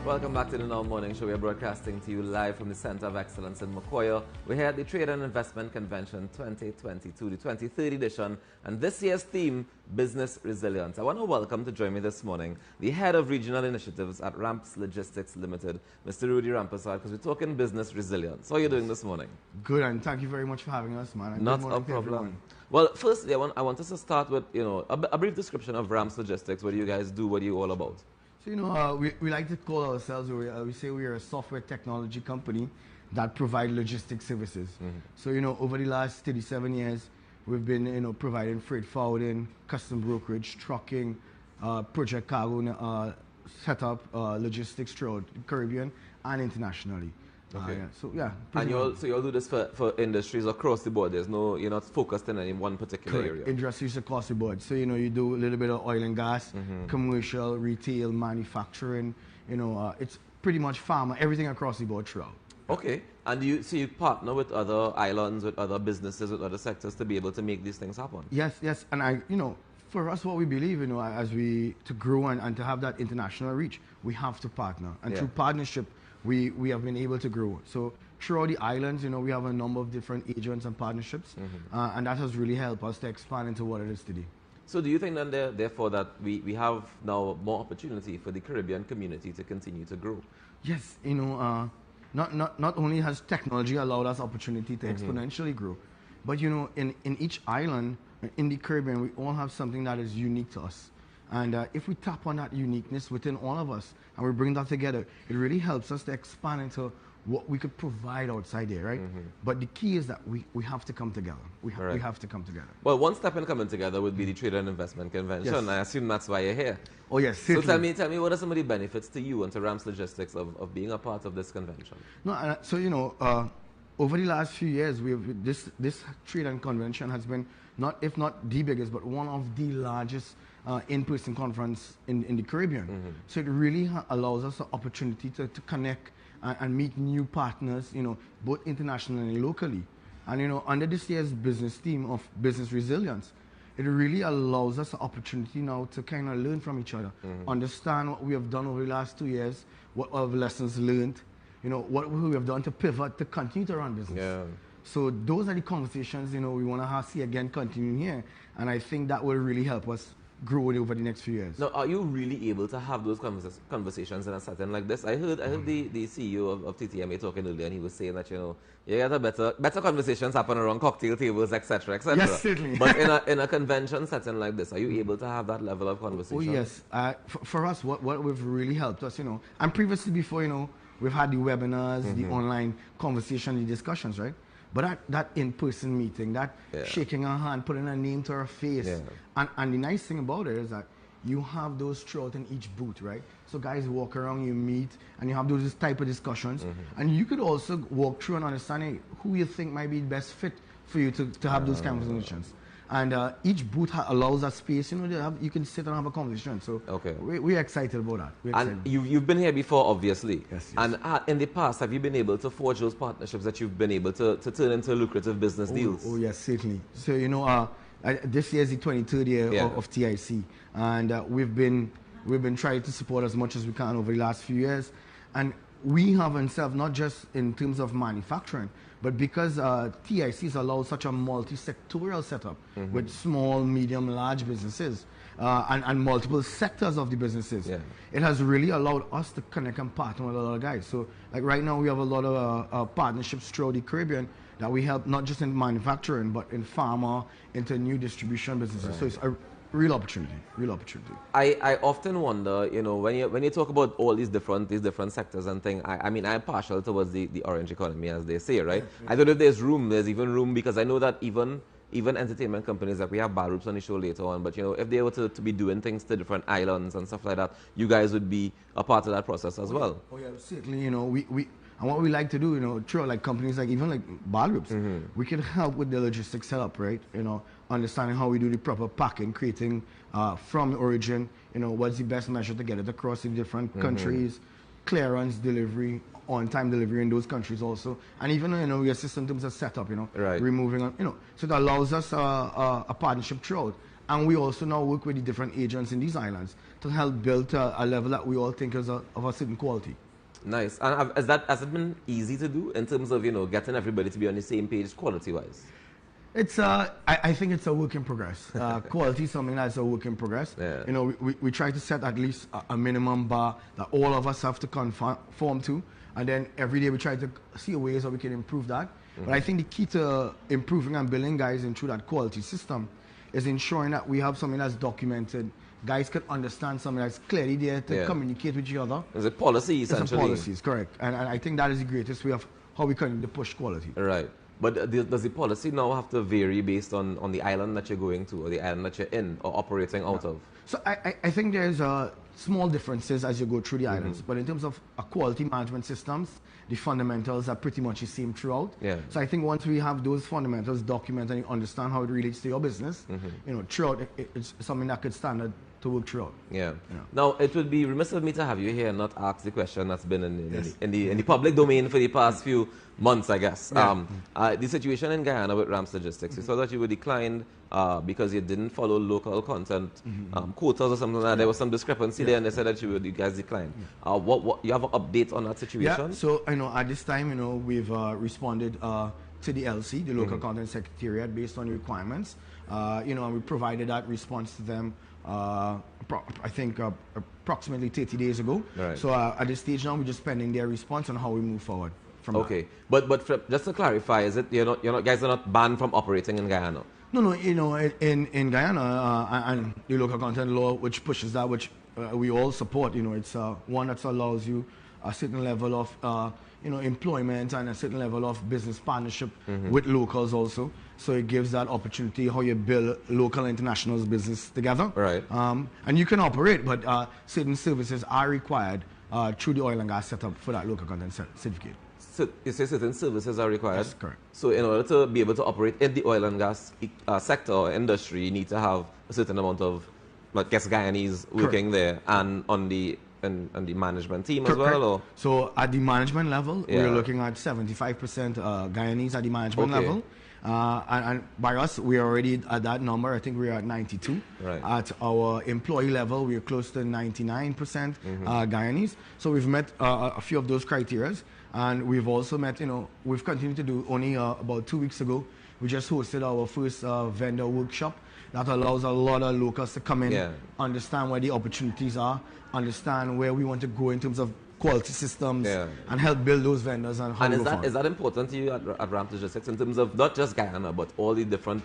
Welcome back to the Now Morning Show. We are broadcasting to you live from the Center of Excellence in Macoya. We're here at the Trade and Investment Convention 2022, the 23rd edition, and this year's theme, Business Resilience. I want to welcome to join me this morning the Head of Regional Initiatives at Ramps Logistics Limited, Mr. Rudy Rawkus, because we're talking business resilience. How are you doing this morning? Good, and thank you very much for having us, man. Not a problem. Well, firstly, I want us to start with a brief description of Ramps Logistics. What do you guys do? What are you all about? So, we like to call ourselves, we say we are a software technology company that provide logistics services. So, over the last 37 years, we've been, providing freight forwarding, custom brokerage, trucking, project cargo setup, logistics throughout the Caribbean and internationally. Okay. Yeah. And you all do this for industries across the board. You're not focused in any one particular area. Industries across the board. So you do a little bit of oil and gas, commercial, retail, manufacturing. It's pretty much pharma, everything across the board throughout. Okay. And you partner with other islands, with other businesses, with other sectors to be able to make these things happen. Yes. And for us, what we believe, to grow and to have that international reach, we have to partner. And through partnership, we have been able to grow. So throughout the islands, we have a number of different agents and partnerships, and that has really helped us to expand into what it is today. So do you think then therefore that we have now more opportunity for the Caribbean community to continue to grow? Yes, not only has technology allowed us opportunity to exponentially grow, but in each island in the Caribbean, we all have something that is unique to us. And if we tap on that uniqueness within all of us and we bring that together, it really helps us to expand into what we could provide outside there, right? But the key is that we have to come together. We have to come together. Well, one step in coming together would be the Trade and Investment Convention. Yes. I assume that's why you're here. Oh, yes. So tell me, what are some of the benefits to you and to Ramps Logistics of being a part of this convention? No, over the last few years, this Trade and Convention has been, if not the biggest, but one of the largest in-person conference in the Caribbean. So it really allows us the opportunity to connect and meet new partners, both internationally and locally. And under this year's business theme of business resilience, it really allows us the opportunity now to kind of learn from each other, understand what we have done over the last 2 years, what our lessons learned, what we have done to pivot to continue to run business. Yeah. So those are the conversations, we want to see again continuing here. And I think that will really help us grow it over the next few years. Now, are you really able to have those conversations in a setting like this? I heard the CEO of TTMA talking earlier, and he was saying that, you get a better conversations happen around cocktail tables, etc., etc. Yes, certainly. But in a convention setting like this, are you able to have that level of conversation? Oh, yes. For us, what we've really helped us, and previously before, we've had the webinars, the online conversation, the discussions, right? But that in-person meeting, that shaking our hand, putting a name to our face. And the nice thing about it is that you have those throughout in each booth, right? So guys walk around, you meet, and you have those type of discussions. And you could also walk through and understand who you think might be the best fit for you to have those conversations. And each booth allows that space, you can sit and have a conversation. So we're excited about that. And you've been here before, obviously. Yes. And in the past, have you been able to forge those partnerships that you've been able to turn into lucrative business deals? Oh, yes, certainly. So, this year is the 23rd year of TIC. And we've been trying to support as much as we can over the last few years. And we have ourselves, not just in terms of manufacturing, but because TICs allow such a multi-sectorial setup with small, medium, large businesses and multiple sectors of the businesses, it has really allowed us to connect and partner with a lot of guys. So like right now we have a lot of partnerships throughout the Caribbean that we help not just in manufacturing, but in pharma, into new distribution businesses. So it's a real opportunity. I often wonder, when you talk about all these different sectors and things, I'm partial towards the orange economy, as they say, right? I don't know if there's even room, because I know that even entertainment companies, like we have bar groups on the show later on, but if they were to be doing things to different islands and stuff like that, you guys would be a part of that process as well. Oh yeah, certainly. And what we like to do, through like companies even like bar groups, we can help with the logistics setup, right? Understanding how we do the proper packing, creating from origin, what's the best measure to get it across the different countries, clearance, delivery, on-time delivery in those countries also, and even we assist in terms of setup, removing, so it allows us a partnership throughout. And we also now work with the different agents in these islands to help build a level that we all think is of a certain quality. Nice. And has it been easy to do in terms of, you know, getting everybody to be on the same page quality-wise? It's I think it's a work in progress. Quality is something that's a work in progress. Yeah. You know, we try to set at least a minimum bar that all of us have to conform to, and then every day we try to see ways how we can improve that. But I think the key to improving and building guys in through that quality system is ensuring that we have something that's documented. Guys can understand something that's clearly there to communicate with each other. Is it policy, essentially? It's policies, correct. And I think that is the greatest way of how we can push quality. Right. But does the policy now have to vary based on the island that you're going to or the island that you're in or operating out of? So I think there's small differences as you go through the islands. But in terms of quality management systems, the fundamentals are pretty much the same throughout. Yeah. So I think once we have those fundamentals documented and you understand how it relates to your business, you know, throughout, it's something that could stand to work throughout. Yeah. Now, it would be remiss of me to have you here and not ask the question that's been in the public domain for the past few months, I guess. Yeah. The situation in Guyana with Ramps Logistics, you saw that you were declined because you didn't follow local content quotas or something like that. There was some discrepancy there, and they said that you guys declined. What you have an update on that situation? Yeah. So you know, at this time, you know, we've responded to the LC, the Local Content Secretariat, based on the requirements. You know, and we provided that response to them. I think approximately 30 days ago. Right. So at this stage now, we're just pending their response on how we move forward from okay. But just to clarify, is it guys are not banned from operating in Guyana? No, you know, in Guyana and the local content law, which pushes that, which we all support. You know, it's one that allows you a certain level of you know, employment and a certain level of business partnership with locals also. So it gives that opportunity how you build local and international business together. Right. And you can operate, but certain services are required through the oil and gas setup for that local content certificate. So you say certain services are required? That's correct. So in order to be able to operate in the oil and gas sector or industry, you need to have a certain amount of, I guess, Guyanese working there and on the management team as well? Or? So at the management level, we're looking at 75% Guyanese at the management level. And by us, we're already at that number. I think we're at 92. Right. At our employee level, we're close to 99% Guyanese. So we've met a few of those criteria. And we've also met, you know, we've continued to do only about 2 weeks ago. We just hosted our first vendor workshop that allows a lot of locals to come in, understand where the opportunities are, understand where we want to go in terms of quality systems, and help build those vendors. And is that important to you at Ramps Logistics in terms of not just Guyana, but all the different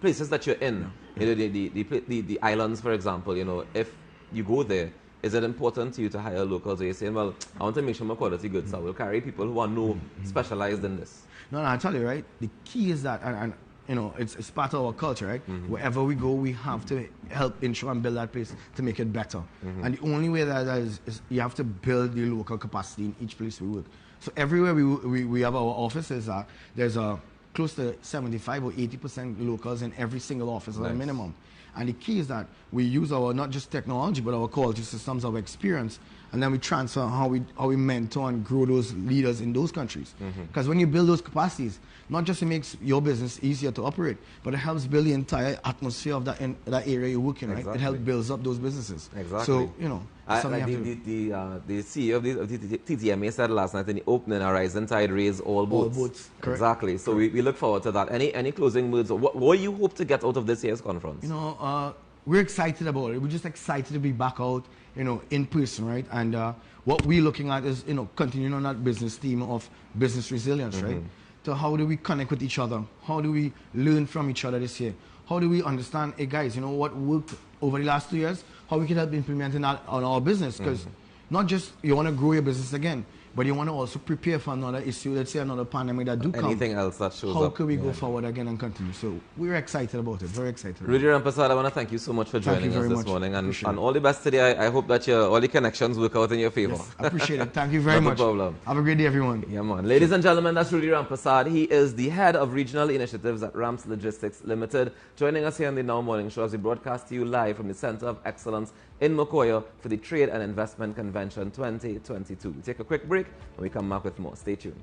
places that you're in? You know, the islands, for example. You know, if you go there, is it important to you to hire locals? Or you're saying, well, I want to make sure my quality good, so I will carry people who are specialized in this. No, I tell you, right, the key is that, and you know, it's part of our culture, right? Wherever we go, we have to help ensure and build that place to make it better. And the only way that is you have to build the local capacity in each place we work. So everywhere we have our offices, there's close to 75 or 80% locals in every single office at a minimum. And the key is that we use our, not just technology, but our quality systems, our experience, and then we transfer how we mentor and grow those leaders in those countries. Because when you build those capacities, not just it makes your business easier to operate, but it helps build the entire atmosphere of that area you work in, right? It helps build up those businesses. Exactly. So, you know, the CEO of the TTMA said last night in the opening, a rising tide raise all boats. All boats, correct. Exactly. So we look forward to that. Any closing words? What do you hope to get out of this year's conference? You know, we're excited about it. We're just excited to be back out, you know, in person, right? And what we're looking at is, you know, continuing on that business theme of business resilience, right? So how do we connect with each other? How do we learn from each other this year? How do we understand, hey guys, you know, what worked over the last 2 years? How we can help implementing that on our business? Because not just you want to grow your business again, but you want to also prepare for another issue, let's say another pandemic that do come. Anything else that shows up. How can we go forward again and continue? So we're excited about it, very excited. Rudy Rampersad, I want to thank you so much for joining us this morning. And all the best today. I hope that all the connections work out in your favor. Yes, I appreciate it. Thank you very much. No problem. Have a great day, everyone. Yeah, man. Ladies and gentlemen, that's Rudy Rampersad. He is the head of regional initiatives at Ramps Logistics Limited, joining us here on the Now Morning Show as we broadcast to you live from the Center of Excellence in Mokoyo for the Trade and Investment Convention 2022. We take a quick break and we come back with more. Stay tuned.